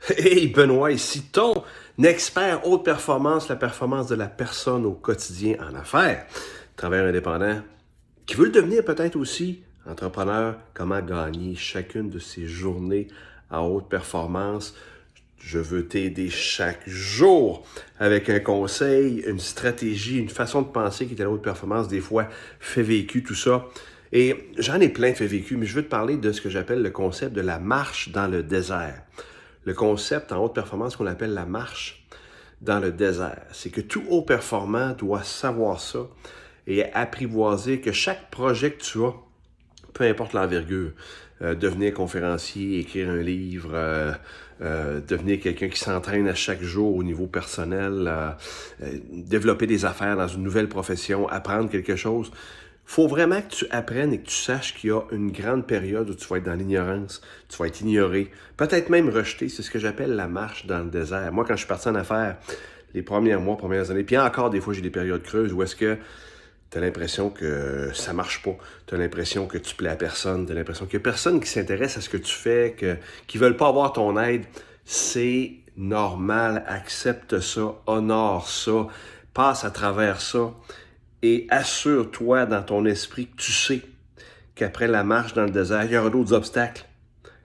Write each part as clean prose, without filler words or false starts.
Hey Benoît, ici ton expert haute performance, la performance de la personne au quotidien en affaires, travailleur indépendant, qui veut le devenir peut-être aussi, entrepreneur, comment gagner chacune de ces journées en haute performance. Je veux t'aider chaque jour avec un conseil, une stratégie, une façon de penser qui est à la haute performance, des fois fait vécu, tout ça. Et j'en ai plein de fait vécu, mais je veux te parler de ce que j'appelle le concept de la marche dans le désert. Le concept en haute performance qu'on appelle la marche dans le désert. C'est que tout haut performant doit savoir ça et apprivoiser que chaque projet que tu as, peu importe l'envergure, devenir conférencier, écrire un livre, devenir quelqu'un qui s'entraîne à chaque jour au niveau personnel, développer des affaires dans une nouvelle profession, apprendre quelque chose. Faut vraiment que tu apprennes et que tu saches qu'il y a une grande période où tu vas être dans l'ignorance, tu vas être ignoré, peut-être même rejeté. C'est ce que j'appelle la marche dans le désert. Moi, quand je suis parti en affaires, les premiers mois, premières années, puis encore des fois, j'ai des périodes creuses où est-ce que tu as l'impression que ça marche pas. Tu as l'impression que tu plais à personne. Tu as l'impression qu'il n'y a personne qui s'intéresse à ce que tu fais, qui ne veulent pas avoir ton aide. C'est normal. Accepte ça. Honore ça. Passe à travers ça. Et assure-toi dans ton esprit que tu sais qu'après la marche dans le désert, il y aura d'autres obstacles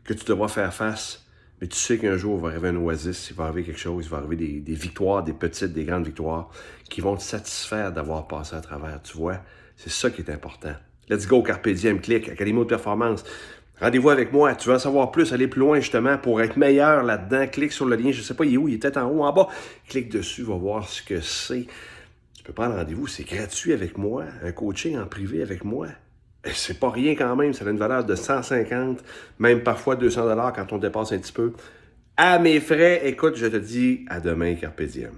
que tu devras faire face. Mais tu sais qu'un jour, il va arriver un oasis, il va arriver quelque chose, il va arriver des victoires, des petites, des grandes victoires qui vont te satisfaire d'avoir passé à travers. Tu vois, c'est ça qui est important. Let's go, Carpe Diem, clique, Académie de performance. Rendez-vous avec moi. Tu veux en savoir plus, aller plus loin justement pour être meilleur là-dedans. Clique sur le lien, je ne sais pas, il est où, il est peut-être en haut ou en bas. Clique dessus, va voir ce que c'est. Tu peux prendre rendez-vous, c'est gratuit avec moi, un coaching en privé avec moi. Et c'est pas rien quand même, ça a une valeur de 150, même parfois 200 $ quand on dépasse un petit peu. À mes frais, écoute, je te dis à demain, Carpe Diem.